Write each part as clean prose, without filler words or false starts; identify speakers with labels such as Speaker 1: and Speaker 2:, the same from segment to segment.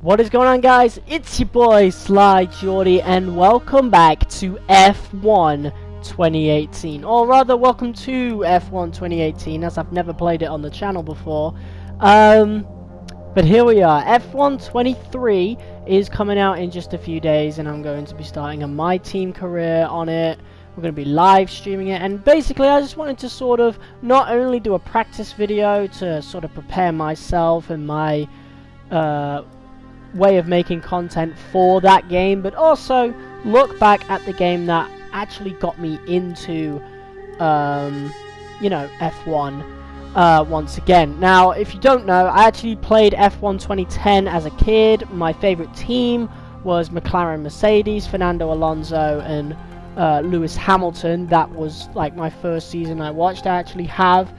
Speaker 1: What is going on, guys? It's your boy Sly Geordie and welcome back to F1 2018, or rather welcome to F1 2018, as I've never played it on the channel before. But here we are. F1 23 is coming out in just a few days and I'm going to be starting a My Team career on it. We're going to be live streaming it, and basically I just wanted to sort of not only do a practice video to sort of prepare myself and my way of making content for that game, but also look back at the game that actually got me into you know, F1 once again. Now, if you don't know, I actually played F1 2010 as a kid. My favorite team was McLaren Mercedes, Fernando Alonso and Lewis Hamilton. That was like my first season I watched. I actually have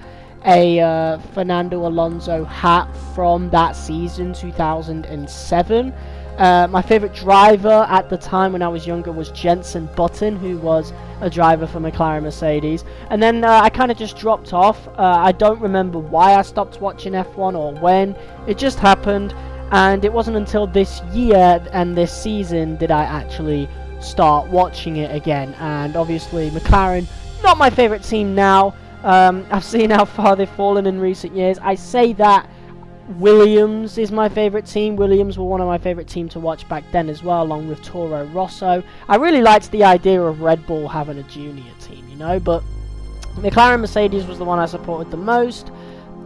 Speaker 1: a Fernando Alonso hat from that season, 2007. My favorite driver at the time when I was younger was Jenson Button, who was a driver for McLaren Mercedes. And then I kind of just dropped off. I don't remember why I stopped watching F1 or when. It just happened, and it wasn't until this year and this season did I actually start watching it again. And obviously McLaren, not my favorite team now. I've seen how far they've fallen in recent years. I say that Williams is my favourite team. Williams were one of my favourite teams to watch back then as well, along with Toro Rosso. I really liked the idea of Red Bull having a junior team, you know, but McLaren Mercedes was the one I supported the most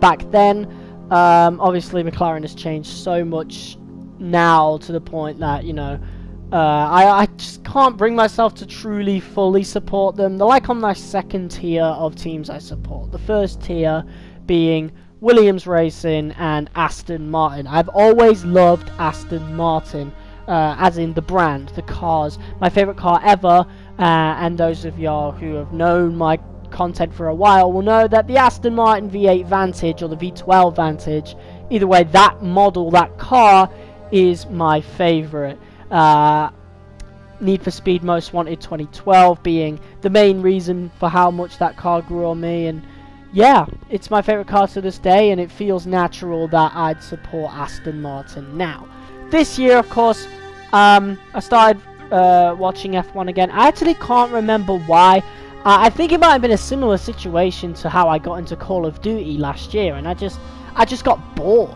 Speaker 1: back then. Obviously McLaren has changed so much now to the point that, you know, I just can't bring myself to truly fully support them. They're like on my second tier of teams I support. The first tier being Williams Racing and Aston Martin. I've always loved Aston Martin, as in the brand, the cars. My favourite car ever, and those of y'all who have known my content for a while will know that the Aston Martin V8 Vantage or the V12 Vantage, either way, that model, that car is my favourite. Need for Speed Most Wanted 2012 being the main reason for how much that car grew on me, and yeah, it's my favourite car to this day, and it feels natural that I'd support Aston Martin. Now, this year, of course, I started watching F1 again. I actually can't remember why. I think it might have been a similar situation to how I got into Call of Duty last year, and I just got bored.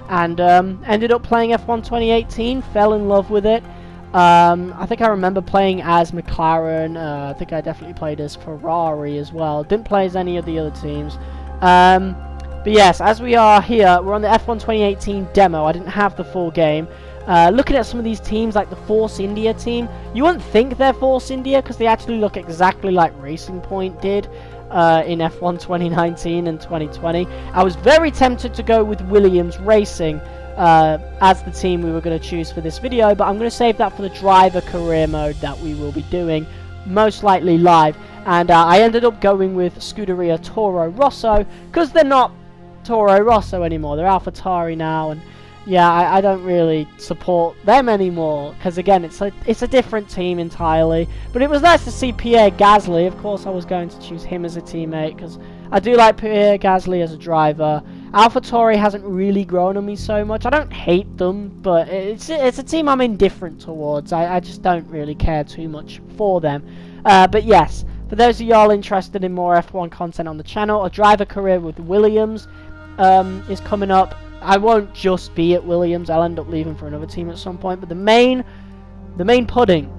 Speaker 1: And ended up playing F1 2018, fell in love with it. I think I remember playing as McLaren. I think I definitely played as Ferrari as well. Didn't play as any of the other teams. But yes, as we are here, we're on the F1 2018 demo. I didn't have the full game. Looking at some of these teams, like the Force India team, you wouldn't think they're Force India because they actually look exactly like Racing Point did in F1 2019 and 2020. I was very tempted to go with Williams Racing as the team we were going to choose for this video, but I'm going to save that for the driver career mode that we will be doing, most likely live. And I ended up going with Scuderia Toro Rosso because they're not Toro Rosso anymore, they're AlphaTauri now, and yeah, I don't really support them anymore because, again, it's a different team entirely. But it was nice to see Pierre Gasly. Of course, I was going to choose him as a teammate because I do like Pierre Gasly as a driver. AlphaTauri hasn't really grown on me so much. I don't hate them, but it's a team I'm indifferent towards. I just don't really care too much for them. But yes, for those of y'all interested in more F1 content on the channel, a driver career with Williams is coming up. I won't just be at Williams. I'll end up leaving for another team at some point. But the main pudding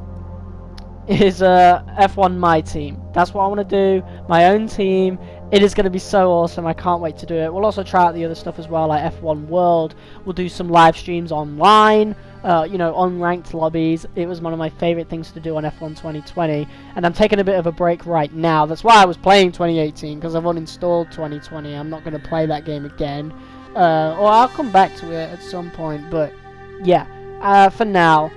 Speaker 1: is F1 My Team. That's what I want to do. My own team. It is going to be so awesome. I can't wait to do it. We'll also try out the other stuff as well, like F1 World. We'll do some live streams online. You know, unranked lobbies. It was one of my favorite things to do on F1 2020, and I'm taking a bit of a break right now. That's why I was playing 2018, because I've uninstalled 2020. I'm not going to play that game again. Or I'll come back to it at some point, but yeah, for now,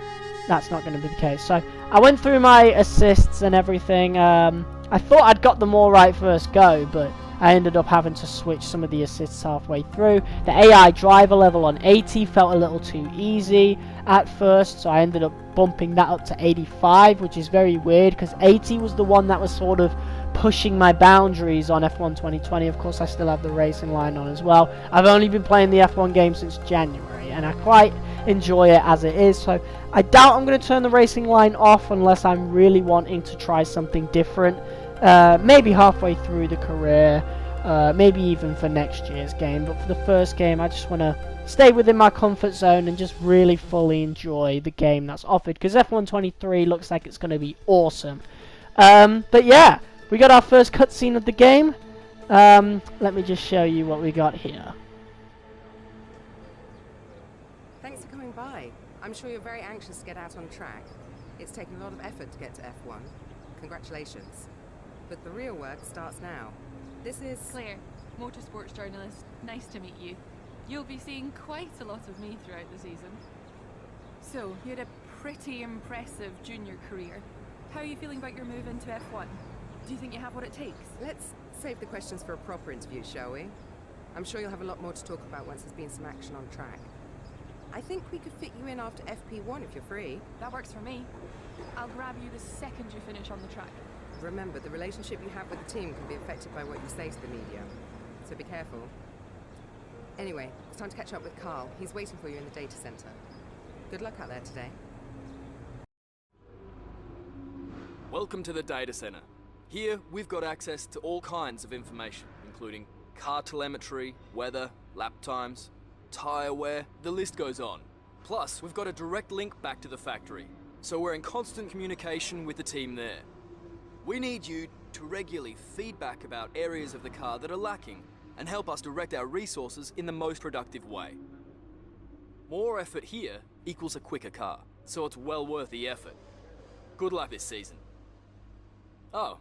Speaker 1: that's not going to be the case. So I went through my assists and everything. I thought I'd got them all right first go, but I ended up having to switch some of the assists halfway through. The AI driver level on 80 felt a little too easy at first, so I ended up bumping that up to 85, which is very weird because 80 was the one that was sort of pushing my boundaries on F1 2020. Of course, I still have the racing line on as well. I've only been playing the F1 game since January, and I quite enjoy it as it is. So I doubt I'm going to turn the racing line off unless I'm really wanting to try something different. Maybe halfway through the career, maybe even for next year's game. But for the first game, I just want to stay within my comfort zone and just really fully enjoy the game that's offered. Because F1 23 looks like it's going to be awesome. But yeah, we got our first cutscene of the game. Let me just show you what we got here.
Speaker 2: Thanks for coming by. I'm sure you're very anxious to get out on track. It's taken a lot of effort to get to F1. Congratulations. But the real work starts now. This is
Speaker 3: Claire, motorsports journalist. Nice to meet you. You'll be seeing quite a lot of me throughout the season. So, you had a pretty impressive junior career. How are you feeling about your move into F1? Do you think you have what it takes?
Speaker 2: Let's save the questions for a proper interview, shall we? I'm sure you'll have a lot more to talk about once there's been some action on track. I think we could fit you in after FP1 if you're free.
Speaker 3: That works for me. I'll grab you the second you finish on the track.
Speaker 2: Remember, the relationship you have with the team can be affected by what you say to the media. So be careful. Anyway, it's time to catch up with Carl. He's waiting for you in the data center. Good luck out there today.
Speaker 4: Welcome to the data center. Here, we've got access to all kinds of information, including car telemetry, weather, lap times, tyre wear, the list goes on. Plus, we've got a direct link back to the factory, so we're in constant communication with the team there. We need you to regularly feedback about areas of the car that are lacking and help us direct our resources in the most productive way. More effort here equals a quicker car, so it's well worth the effort. Good luck this season. Oh,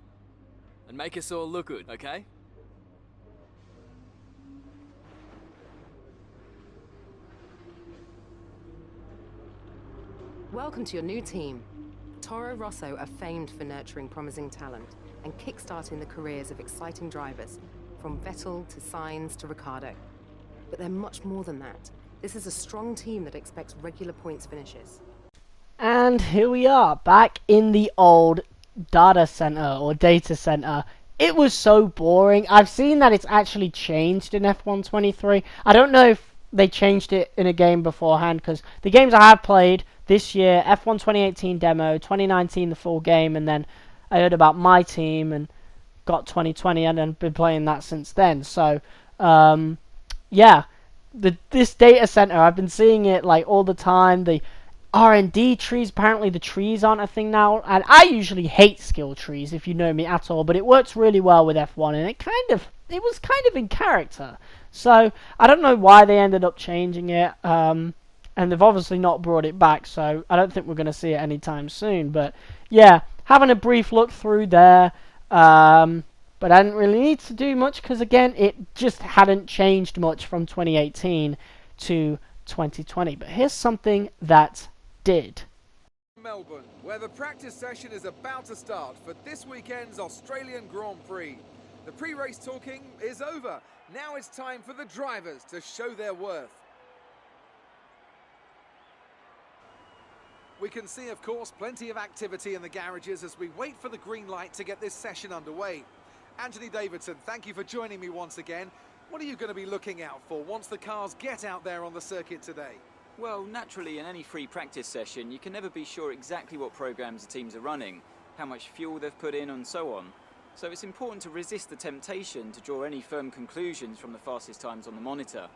Speaker 4: and make us all look good, okay?
Speaker 2: Welcome to your new team. Toro Rosso are famed for nurturing promising talent and kickstarting the careers of exciting drivers, from Vettel to Sainz to Ricciardo. But they're much more than that. This is a strong team that expects regular points finishes.
Speaker 1: And here we are, back in the old data center or data center. It was so boring. I've seen that it's actually changed in F1 23. I don't know if they changed it in a game beforehand, because the games I have played this year, F1 2018 demo, 2019 the full game, and then I heard about my team and got 2020 and then been playing that since then. So yeah, this data center, I've been seeing it like all the time. The R&D trees, apparently the trees aren't a thing now, and I usually hate skill trees if you know me at all, but it works really well with F1, and it was kind of in character. So I don't know why they ended up changing it, and they've obviously not brought it back, so I don't think we're going to see it anytime soon. But yeah, having a brief look through there, but I didn't really need to do much because, again, it just hadn't changed much from 2018 to 2020. But here's something that did.
Speaker 5: Melbourne, where the practice session is about to start for this weekend's Australian Grand Prix. The pre-race talking is over. Now it's time for the drivers to show their worth. We can see, of course, plenty of activity in the garages as we wait for the green light to get this session underway. Anthony Davidson, thank you for joining me once again. What are you going to be looking out for once the cars get out there on the circuit today?
Speaker 6: Well, naturally, in any free practice session, you can never be sure exactly what programs the teams are running, how much fuel they've put in, and so on. So it's important to resist the temptation to draw any firm conclusions from the fastest times on the monitor.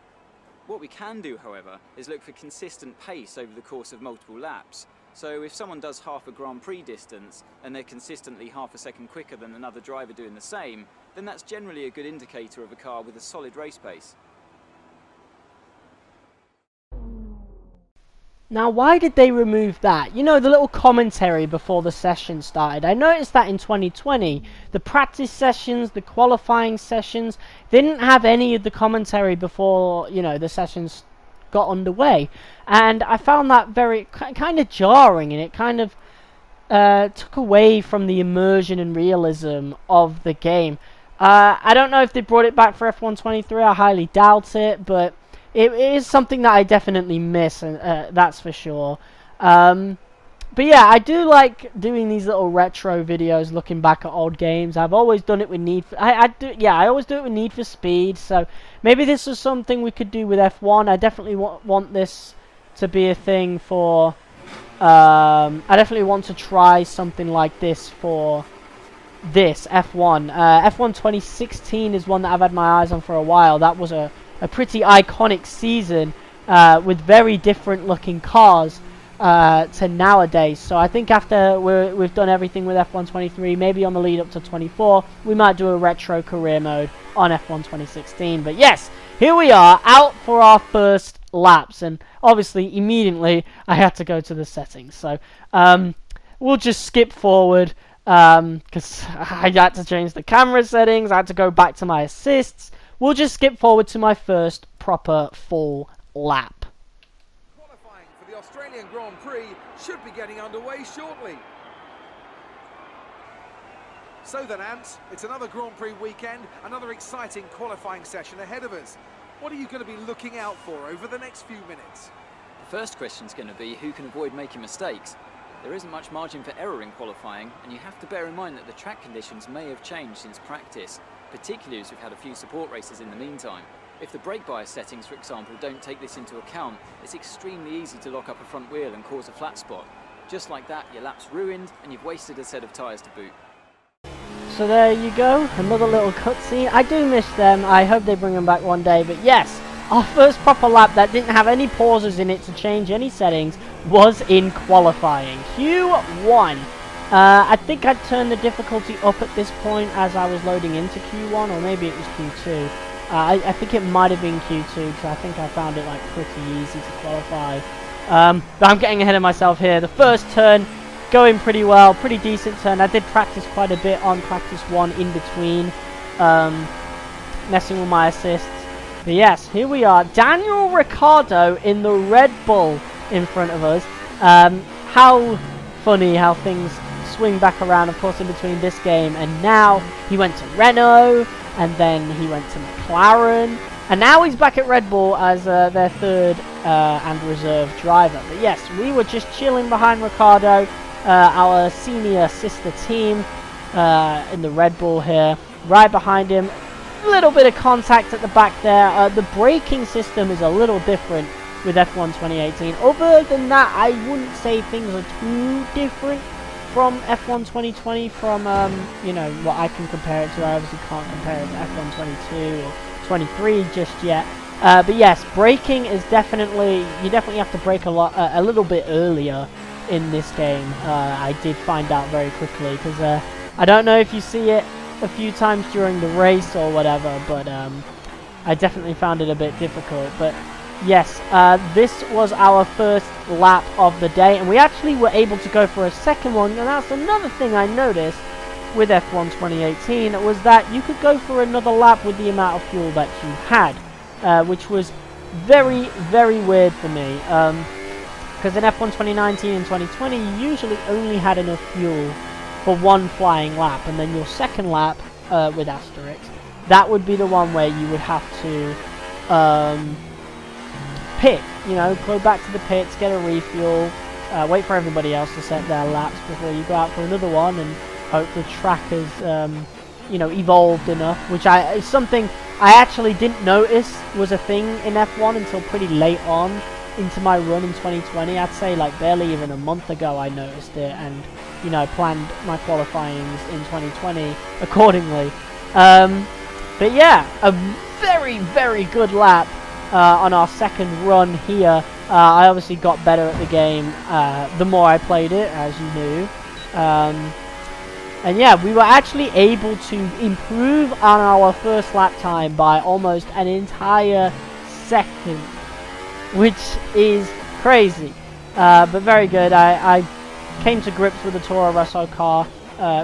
Speaker 6: What we can do, however, is look for consistent pace over the course of multiple laps. So if someone does half a Grand Prix distance and they're consistently half a second quicker than another driver doing the same, then that's generally a good indicator of a car with a solid race pace.
Speaker 1: Now, why did they remove that? You know, the little commentary before the session started. I noticed that in 2020, the practice sessions, the qualifying sessions, they didn't have any of the commentary before, you know, the sessions got underway. And I found that very kind of jarring, and it kind of took away from the immersion and realism of the game. I don't know if they brought it back for F1 23. I highly doubt it, but it is something that I definitely miss, and that's for sure. But yeah, I do like doing these little retro videos, looking back at old games. I've always done it with I always do it with Need for Speed. So maybe this is something we could do with F1. I definitely want this to be a thing for... I definitely want to try something like this for this F1. F1 2016 is one that I've had my eyes on for a while. That was a pretty iconic season with very different looking cars to nowadays. So I think after we've done everything with F1 23, maybe on the lead up to 24, we might do a retro career mode on F1 2016. But yes, here we are, out for our first laps, and obviously immediately I had to go to the settings. So we'll just skip forward because I had to change the camera settings, I had to go back to my assists. We'll just skip forward to my first proper full lap.
Speaker 5: Qualifying for the Australian Grand Prix should be getting underway shortly. So then, Ant, it's another Grand Prix weekend, another exciting qualifying session ahead of us. What are you going to be looking out for over the next few minutes?
Speaker 6: The first question's going to be who can avoid making mistakes. There isn't much margin for error in qualifying, and you have to bear in mind that the track conditions may have changed since practice, particularly as we've had a few support races in the meantime. If the brake bias settings, for example, don't take this into account, it's extremely easy to lock up a front wheel and cause a flat spot. Just like that, your lap's ruined, and you've wasted a set of tyres to boot.
Speaker 1: So there you go, another little cutscene. I do miss them, I hope they bring them back one day, but yes, our first proper lap that didn't have any pauses in it to change any settings was in qualifying. Q1. I think I'd turned the difficulty up at this point as I was loading into Q1, or maybe it was Q2. I think it might have been Q2, because I think I found it like pretty easy to qualify. But I'm getting ahead of myself here. The first turn, going pretty well, pretty decent turn. I did practice quite a bit on practice 1 in between, messing with my assists. But yes, here we are. Daniel Ricciardo in the Red Bull in front of us. How funny how things swing back around, of course, in between this game and now. He went to Renault, and then he went to McLaren, and now he's back at Red Bull as their third and reserve driver. But yes, we were just chilling behind Ricciardo, our senior sister team in the Red Bull here, right behind him. A little bit of contact at the back there. The braking system is a little different with F1 2018. Other than that, I wouldn't say things are too different from F1 2020 from, you know, what I can compare it to. I obviously can't compare it to F1 22 or 23 just yet. But yes, braking is definitely, you definitely have to brake a little bit earlier in this game. I did find out very quickly, because I don't know if you see it a few times during the race or whatever, but I definitely found it a bit difficult. But yes, this was our first lap of the day, and we actually were able to go for a second one, and that's another thing I noticed with F1 2018, was that you could go for another lap with the amount of fuel that you had, which was very, very weird for me, because in F1 2019 and 2020 you usually only had enough fuel for one flying lap, and then your second lap, with asterisks, that would be the one where you would have to pit, you know, go back to the pits, get a refuel, wait for everybody else to set their laps before you go out for another one, and hope the track has, you know, evolved enough, which is something I actually didn't notice was a thing in F1 until pretty late on into my run in 2020. I'd say like barely even a month ago I noticed it, and, you know, planned my qualifyings in 2020 accordingly. But yeah, a very, very good lap on our second run here. I obviously got better at the game the more I played it, as you knew. And yeah, we were actually able to improve on our first lap time by almost an entire second, which is crazy, but very good. I came to grips with the Toro Rosso car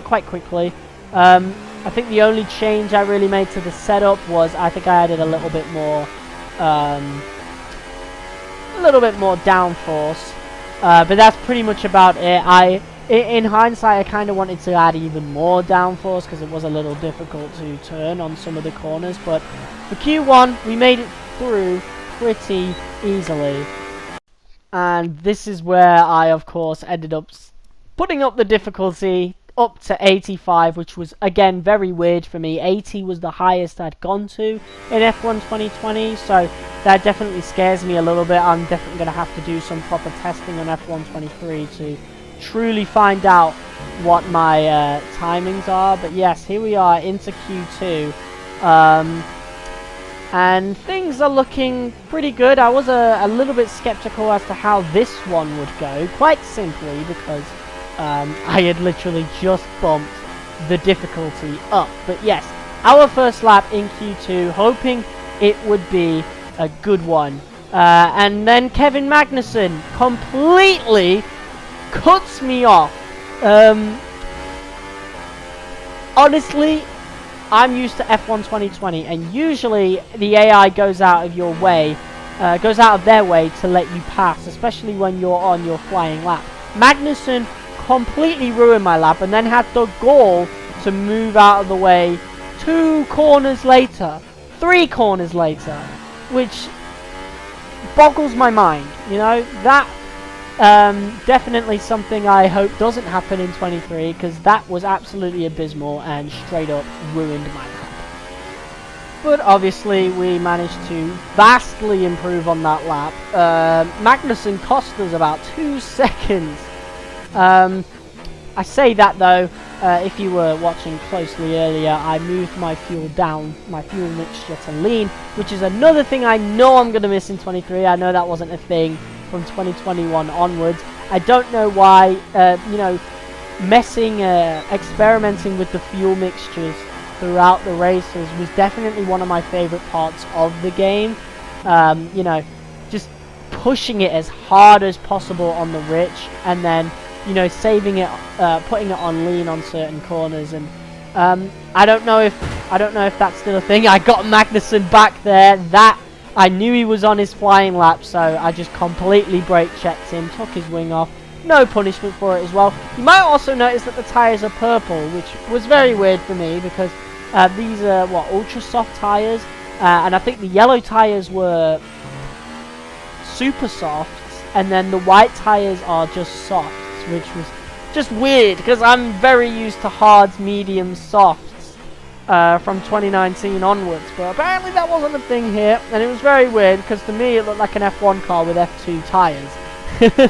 Speaker 1: quite quickly. I think the only change I really made to the setup was I think I added a little bit more downforce, but that's pretty much about it. In hindsight, I kind of wanted to add even more downforce because it was a little difficult to turn on some of the corners, but for Q1 we made it through pretty easily. And this is where I, of course, ended up putting up the difficulty up to 85, which was again very weird for me. 80 was the highest I'd gone to in F1 2020, so that definitely scares me a little bit. I'm definitely going to have to do some proper testing on F1 23 to truly find out what my timings are. But yes, here we are into Q2, and things are looking pretty good. I was a little bit skeptical as to how this one would go, quite simply because I had literally just bumped the difficulty up. But yes, our first lap in Q2, hoping it would be a good one. And then Kevin Magnussen completely cuts me off. Honestly, I'm used to F1 2020, and usually the AI goes out of your way, goes out of their way to let you pass, especially when you're on your flying lap. Magnussen completely ruined my lap and then had the gall to move out of the way 2 corners later, 3 corners later, which boggles my mind. You know, that definitely something I hope doesn't happen in 23, because that was absolutely abysmal and straight up ruined my lap. But obviously we managed to vastly improve on that lap. Magnussen cost us about 2 seconds. I say that though, if you were watching closely earlier, I moved my fuel down, my fuel mixture to lean, which is another thing I know I'm going to miss in 23. I know that wasn't a thing from 2021 onwards. I don't know why, you know, experimenting with the fuel mixtures throughout the races was definitely one of my favorite parts of the game. You know, just pushing it as hard as possible on the rich, and then, you know, saving it, putting it on lean on certain corners. And I don't know if that's still a thing. I got Magnussen back there. That I knew he was on his flying lap, so I just completely brake checked him, took his wing off. No punishment for it as well. You might also notice that the tyres are purple, which was very weird for me, because these are ultra soft tyres, and I think the yellow tyres were super softs, and then the white tyres are just softs, which was just weird because I'm very used to hards, mediums, softs from 2019 onwards, but apparently that wasn't a thing here, and it was very weird because to me it looked like an F1 car with F2 tyres.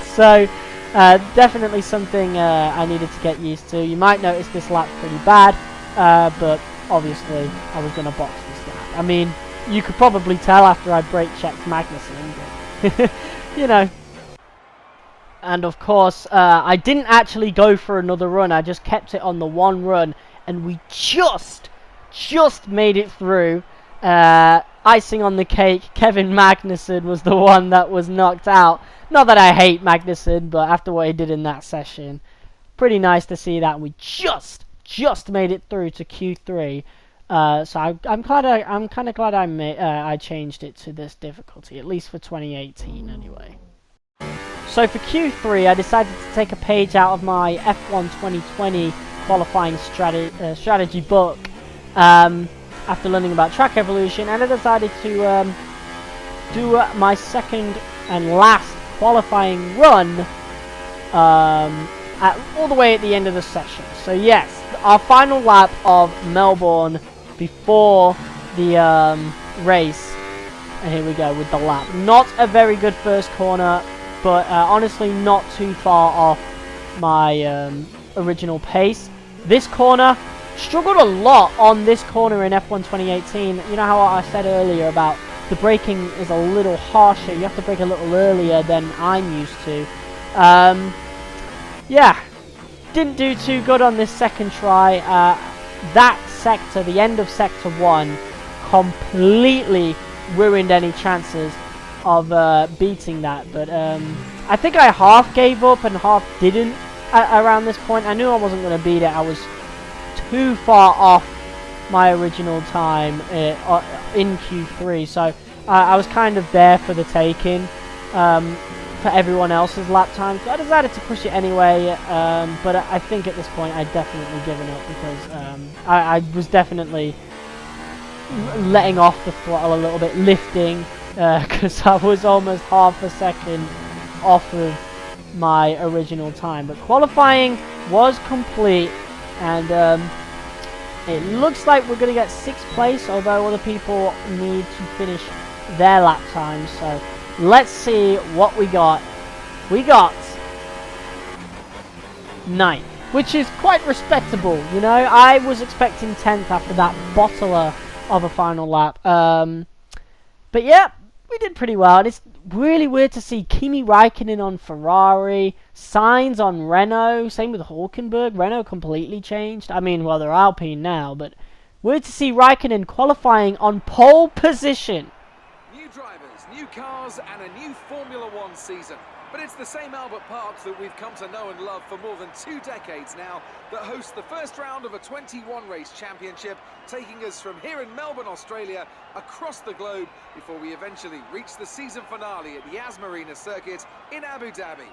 Speaker 1: So definitely something I needed to get used to. You might notice this lap's pretty bad, but obviously I was going to box this lap. I mean, you could probably tell after I brake checked Magnussen, but you know. And of course, I didn't actually go for another run. I just kept it on the one run, and we just made it through. Icing on the cake, Kevin Magnussen was the one that was knocked out. Not that I hate Magnussen, but after what he did in that session, pretty nice to see that. We just made it through to Q3. So I'm kind of glad I changed it to this difficulty, at least for 2018 anyway. So for Q3, I decided to take a page out of my F1 2020 qualifying strategy book after learning about track evolution, and I decided to do my second and last qualifying run all the way at the end of the session. So yes, our final lap of Melbourne before the race, and here we go with the lap. Not a very good first corner, but honestly not too far off my original pace. This corner, struggled a lot on this corner in F1 2018. You know how I said earlier about the braking is a little harsher, you have to brake a little earlier than I'm used to. Yeah, didn't do too good on this second try. That sector, the end of sector 1, completely ruined any chances of beating that, but I think I half gave up and half didn't around this point. I knew I wasn't going to beat it. I was too far off my original time in Q3, so I was kind of there for the taking for everyone else's lap time, so I decided to push it anyway, but I think at this point I'd definitely given up because I was definitely letting off the throttle a little bit, lifting, because I was almost half a second off of my original time. But qualifying was complete. And it looks like we're going to get 6th place, although other people need to finish their lap times. So let's see what we got. We got 9th, which is quite respectable, you know. I was expecting 10th after that bottler of a final lap. But yeah, we did pretty well. And it's really weird to see Kimi Räikkönen on Ferrari, Sainz on Renault, same with Hülkenberg. Renault completely changed. I mean, well, they're Alpine now, but weird to see Räikkönen qualifying on pole position.
Speaker 5: New drivers, new cars, and a new Formula One season. But it's the same Albert Park that we've come to know and love for more than 2 decades now that hosts the first round of a 21-race championship, taking us from here in Melbourne, Australia, across the globe before we eventually reach the season finale at Yas Marina Circuit in Abu Dhabi.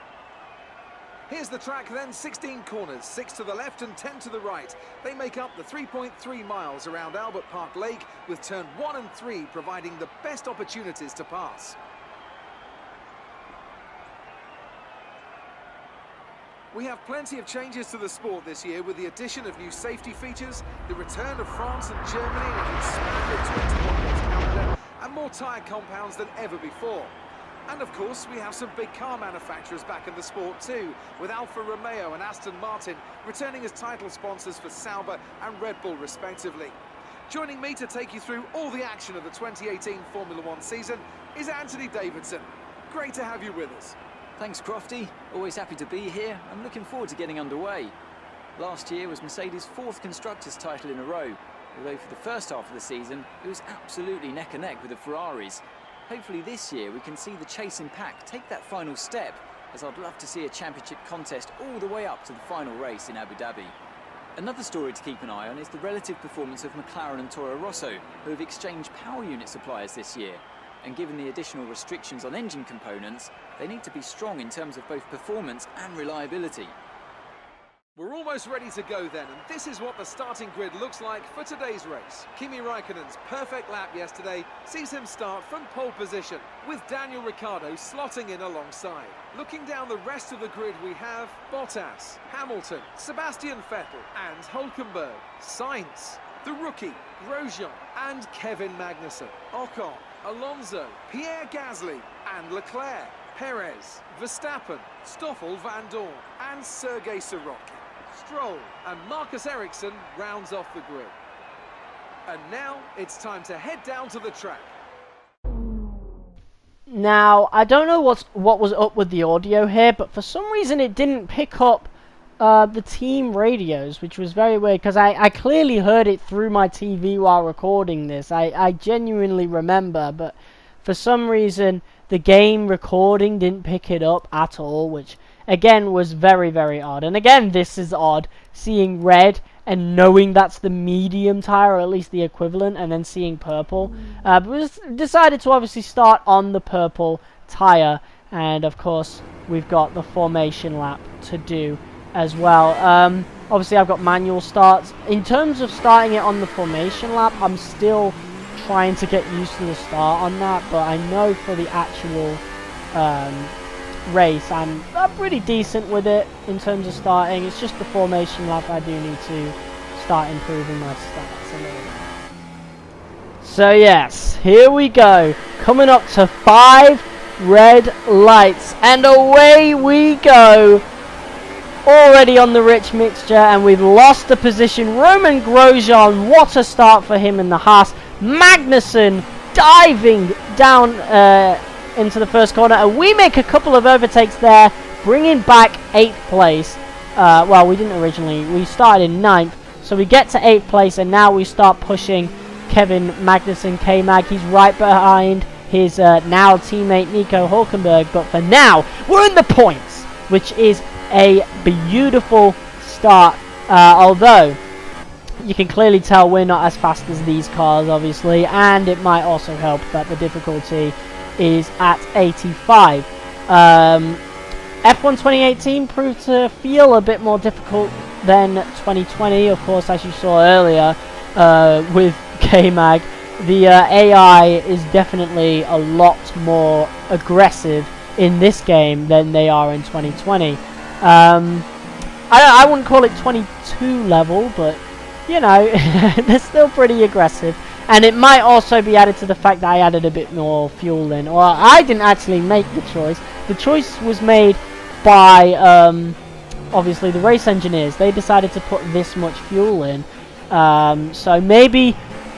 Speaker 5: Here's the track then, 16 corners, 6 to the left and 10 to the right. They make up the 3.3 miles around Albert Park Lake, with turn 1 and 3 providing the best opportunities to pass. We have plenty of changes to the sport this year, with the addition of new safety features, the return of France and Germany in an expanded 21-race calendar, and more tyre compounds than ever before. And of course, we have some big car manufacturers back in the sport too, with Alfa Romeo and Aston Martin returning as title sponsors for Sauber and Red Bull respectively. Joining me to take you through all the action of the 2018 Formula One season is Anthony Davidson. Great to have you with us.
Speaker 6: Thanks, Crofty. Always happy to be here. I'm looking forward to getting underway. Last year was Mercedes' 4th Constructors' title in a row, although for the first half of the season it was absolutely neck and neck with the Ferraris. Hopefully this year we can see the chasing pack take that final step, as I'd love to see a championship contest all the way up to the final race in Abu Dhabi. Another story to keep an eye on is the relative performance of McLaren and Toro Rosso, who have exchanged power unit suppliers this year. And given the additional restrictions on engine components, they need to be strong in terms of both performance and reliability.
Speaker 5: We're almost ready to go then, and this is what the starting grid looks like for today's race. Kimi Räikkönen's perfect lap yesterday sees him start from pole position, with Daniel Ricciardo slotting in alongside. Looking down the rest of the grid, we have Bottas, Hamilton, Sebastian Vettel and Hülkenberg, Sainz, the rookie, Grosjean and Kevin Magnussen, Ocon, Alonso, Pierre Gasly and Leclerc, Perez, Verstappen, Stoffel van Dorn and Sergei Sirotkin. Stroll and Marcus Ericsson rounds off the grid. And now it's time to head down to the track.
Speaker 1: Now, I don't know what was up with the audio here, but for some reason it didn't pick up the team radios, which was very weird, because I clearly heard it through my TV while recording this. I genuinely remember, but for some reason the game recording didn't pick it up at all, which again was very, very odd. And again, this is odd, seeing red and knowing that's the medium tire, or at least the equivalent, and then seeing purple. But we decided to obviously start on the purple tire, and of course we've got the formation lap to do as well. Obviously I've got manual starts. In terms of starting it on the formation lap, I'm still trying to get used to the start on that, but I know for the actual race I'm pretty decent with it in terms of starting. It's just the formation lap I do need to start improving my stats a little bit. So yes, here we go, coming up to 5 red lights, and away we go. Already on the rich mixture, and we've lost the position. Romain Grosjean, what a start for him in the Haas. Magnussen diving down into the first corner, and we make a couple of overtakes there, bringing back 8th place. Well, we didn't originally, we started in 9th, so we get to 8th place, and now we start pushing Kevin Magnussen, K-Mag. He's right behind his now teammate Nico Hülkenberg, but for now, we're in the points, which is a beautiful start, although you can clearly tell we're not as fast as these cars, obviously, and it might also help that the difficulty is at 85. F1 2018 proved to feel a bit more difficult than 2020, of course, as you saw earlier with K-Mag. The AI is definitely a lot more aggressive in this game than they are in 2020. I wouldn't call it 22 level, but you know, they're still pretty aggressive. And it might also be added to the fact that I added a bit more fuel in. Or I didn't actually make the choice. The choice was made by, obviously, the race engineers. They decided to put this much fuel in. So maybe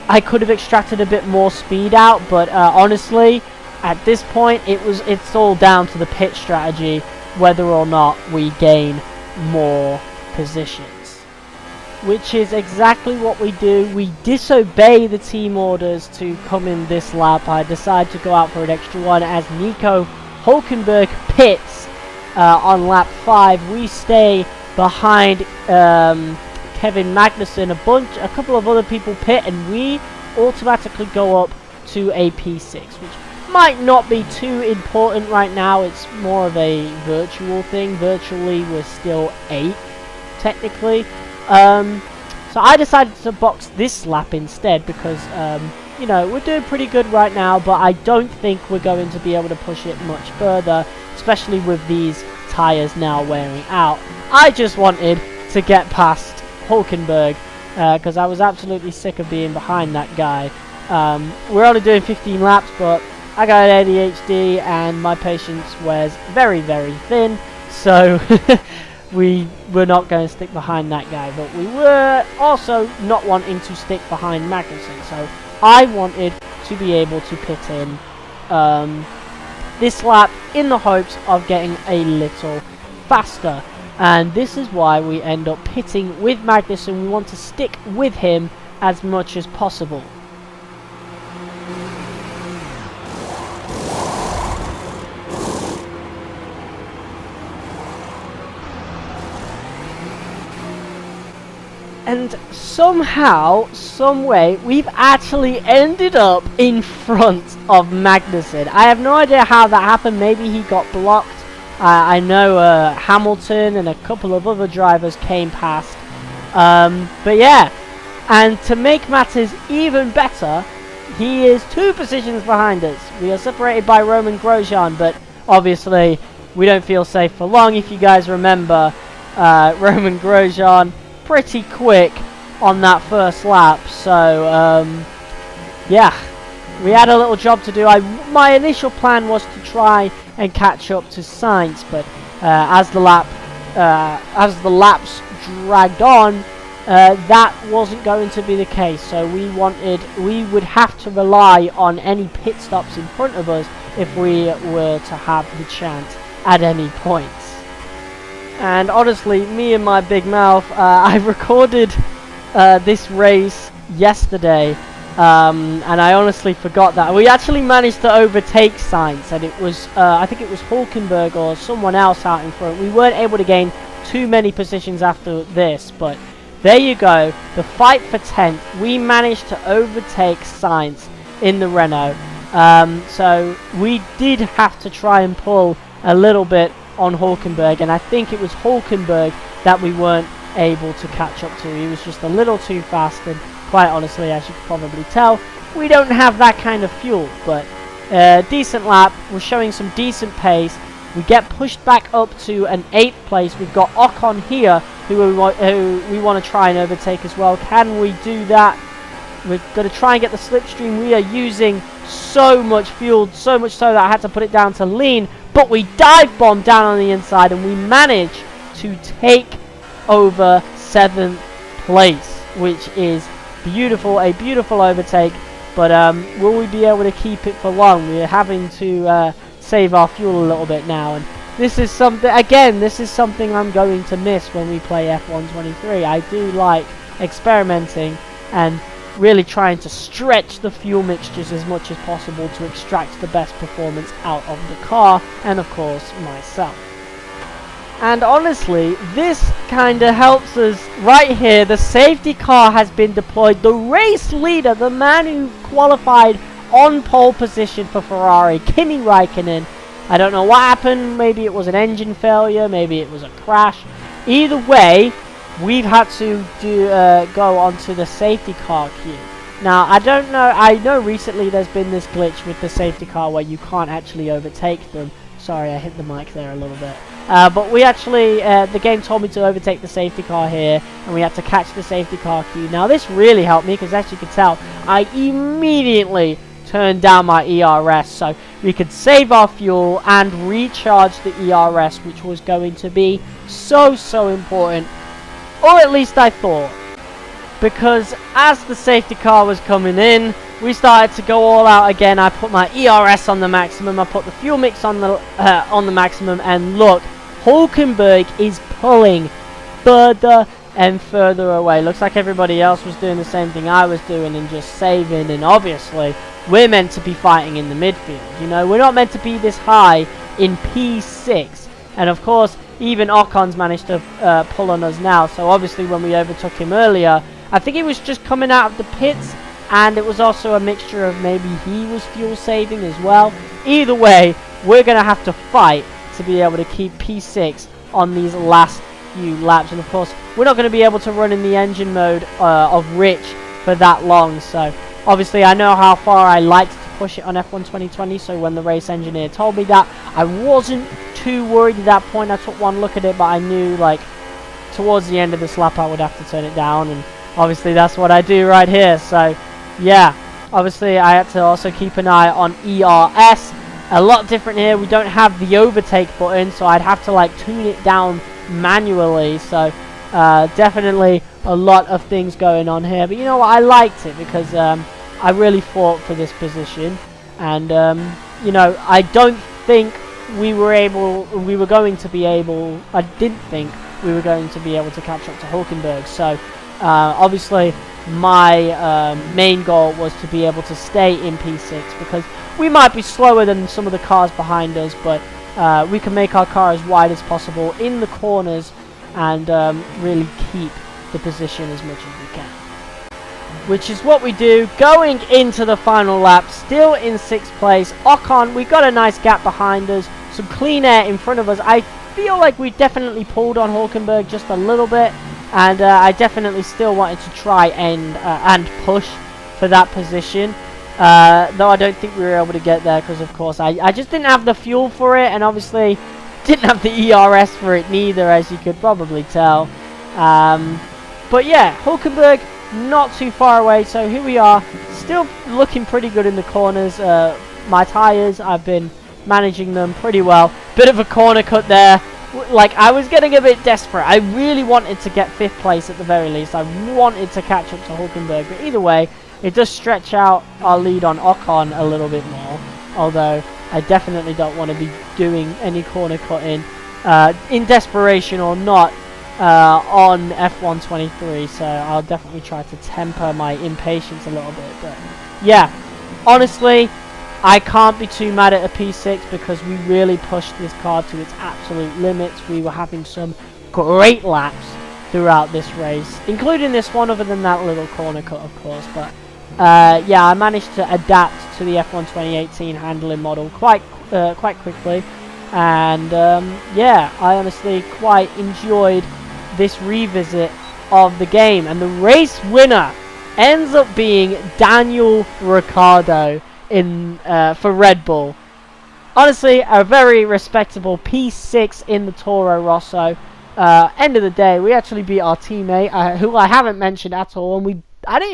Speaker 1: I could have extracted a bit more speed out. But honestly, at this point, it's all down to the pit strategy, whether or not we gain more positions. Which is exactly what we do. We disobey the team orders to come in this lap. I decide to go out for an extra one as Nico Hulkenberg pits on lap 5. We stay behind Kevin Magnussen. A couple of other people pit, and we automatically go up to a P6, which might not be too important right now. It's more of a virtual thing. Virtually, we're still 8th, technically. So I decided to box this lap instead because, you know, we're doing pretty good right now, but I don't think we're going to be able to push it much further, especially with these tyres now wearing out. I just wanted to get past Hulkenberg because I was absolutely sick of being behind that guy. We're only doing 15 laps, but I got ADHD and my patience wears very, very thin, so we were not going to stick behind that guy, but we were also not wanting to stick behind Magnussen, so I wanted to be able to pit in this lap in the hopes of getting a little faster, and this is why we end up pitting with Magnussen. We want to stick with him as much as possible. And somehow, someway, we've actually ended up in front of Magnussen. I have no idea how that happened. Maybe he got blocked. I know Hamilton and a couple of other drivers came past. But yeah, and to make matters even better, he is 2 positions behind us. We are separated by Roman Grosjean, but obviously we don't feel safe for long. If you guys remember, Roman Grosjean pretty quick on that first lap, so yeah, we had a little job to do. My initial plan was to try and catch up to Sainz, but as the laps dragged on, that wasn't going to be the case. So we would have to rely on any pit stops in front of us if we were to have the chance at any point. And honestly, me and my big mouth, I recorded this race yesterday, and I honestly forgot that. We actually managed to overtake Sainz, and it was, I think it was Hulkenberg or someone else out in front. We weren't able to gain too many positions after this, but there you go. The fight for 10th, we managed to overtake Sainz in the Renault. So we did have to try and pull a little bit on Hulkenberg, and I think it was Hulkenberg that we weren't able to catch up to. He was just a little too fast, and quite honestly, as you can probably tell, we don't have that kind of fuel. But decent lap, we're showing some decent pace. We get pushed back up to an 8th place. We've got Ocon here, who we want to try and overtake as well. Can we do that? We're going to try and get the slipstream. We are using so much fuel, so much so that I had to put it down to lean, but we dive bomb down on the inside, and we manage to take over 7th place, which is beautiful, a beautiful overtake. But will we be able to keep it for long? We're having to save our fuel a little bit now, and this is something, again, this is something I'm going to miss when we play F1 23. I do like experimenting and really trying to stretch the fuel mixtures as much as possible to extract the best performance out of the car, and of course myself. And honestly, this kinda helps us right here. The safety car has been deployed. The race leader, the man who qualified on pole position for Ferrari, Kimi Räikkönen. I don't know what happened. Maybe it was an engine failure, maybe it was a crash. Either way, we've had to go onto the safety car queue. Now, I don't know, I know recently there's been this glitch with the safety car where you can't actually overtake them. Sorry, I hit the mic there a little bit. But we actually, the game told me to overtake the safety car here, and we had to catch the safety car queue. Now this really helped me, because as you can tell, I immediately turned down my ERS, so we could save our fuel and recharge the ERS, which was going to be so important, or at least I thought. Because as the safety car was coming in, we started to go all out again. I put my ERS on the maximum, I put the fuel mix on the maximum, and look, Hulkenberg is pulling further and further away. Looks like everybody else was doing the same thing I was doing and just saving, and obviously we're meant to be fighting in the midfield. You know, we're not meant to be this high in P6, and of course even Ocon's managed to pull on us now. So obviously when we overtook him earlier, I think he was just coming out of the pits, and it was also a mixture of maybe he was fuel saving as well. Either way, we're going to have to fight to be able to keep P6 on these last few laps. And of course, we're not going to be able to run in the engine mode of Rich for that long. So obviously I know how far I liked to push it on F1 2020, so when the race engineer told me that, I wasn't too worried at that point. I took one look at it, but I knew like towards the end of this lap I would have to turn it down, and obviously that's what I do right here. So yeah, obviously I had to also keep an eye on ERS. A lot different here, we don't have the overtake button, so I'd have to like tune it down manually. So definitely a lot of things going on here, but you know what, I liked it because I really fought for this position, and you know, I don't think we were going to be able to catch up to Hulkenberg. So obviously my main goal was to be able to stay in P6, because we might be slower than some of the cars behind us, but we can make our car as wide as possible in the corners and really keep the position as much as we can, which is what we do. Going into the final lap, still in 6th place. Ocon, we got a nice gap behind us, some clean air in front of us. I feel like we definitely pulled on Hulkenberg just a little bit, and I definitely still wanted to try and push for that position, though I don't think we were able to get there because of course I just didn't have the fuel for it, and obviously didn't have the ERS for it neither, as you could probably tell. But yeah, Hulkenberg not too far away, so here we are, still looking pretty good in the corners. My tyres, I've been managing them pretty well. Bit of a corner cut there. Like, I was getting a bit desperate. I really wanted to get 5th place at the very least. I wanted to catch up to Hulkenberg, but either way, it does stretch out our lead on Ocon a little bit more, although I definitely don't want to be doing any corner cutting in desperation or not on F1 23, so I'll definitely try to temper my impatience a little bit. But yeah, honestly, I can't be too mad at a P6 because we really pushed this car to its absolute limits. We were having some great laps throughout this race, including this one, other than that little corner cut of course. But yeah, I managed to adapt to the F1 2018 handling model quite quickly, and yeah, I honestly quite enjoyed this revisit of the game, and the race winner ends up being Daniel Ricciardo in for Red Bull. Honestly, a very respectable P6 in the Toro Rosso. End of the day, we actually beat our teammate, who I haven't mentioned at all, and I don't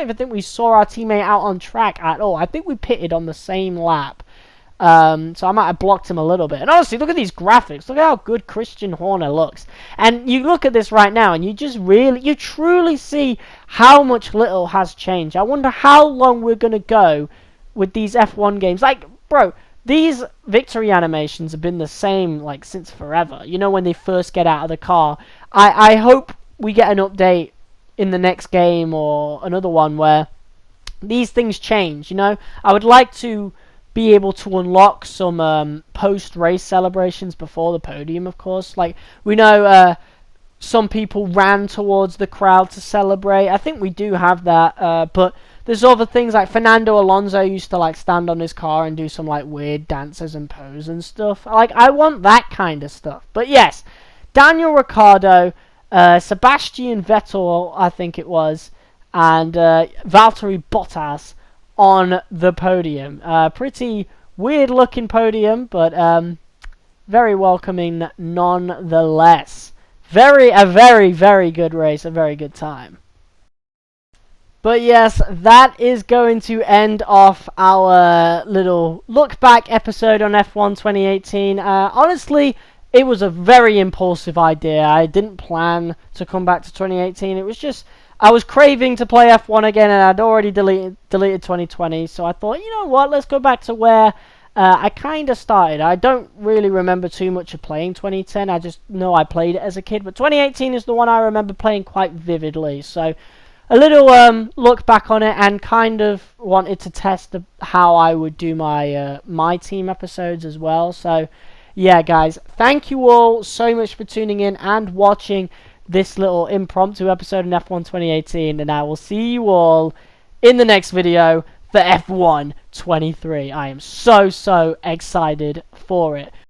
Speaker 1: even think we saw our teammate out on track at all. I think we pitted on the same lap. So I might have blocked him a little bit. And honestly, look at these graphics. Look at how good Christian Horner looks. And you look at this right now, and you truly see how much little has changed. I wonder how long we're going to go with these F1 games. Like, bro, these victory animations have been the same, like, since forever. You know, when they first get out of the car. I hope we get an update in the next game or another one where these things change, you know. I would like to be able to unlock some post-race celebrations before the podium, of course. Like, we know some people ran towards the crowd to celebrate. I think we do have that, but there's other things like Fernando Alonso used to like stand on his car and do some like weird dances and pose and stuff. Like, I want that kind of stuff. But yes, Daniel Ricciardo, Sebastian Vettel, I think it was, and Valtteri Bottas on the podium. Pretty weird looking podium, but very welcoming nonetheless. A very good race, a very good time. But yes, that is going to end off our little look back episode on F1 2018. Honestly, it was a very impulsive idea. I didn't plan to come back to 2018. It was just, I was craving to play F1 again, and I'd already deleted 2020. So I thought, you know what, let's go back to where I kind of started. I don't really remember too much of playing 2010. I just know I played it as a kid. But 2018 is the one I remember playing quite vividly. So a little look back on it, and kind of wanted to test how I would do my my team episodes as well. So yeah, guys, thank you all so much for tuning in and watching this little impromptu episode in F1 2018, and I will see you all in the next video for F1 23. I am so excited for it.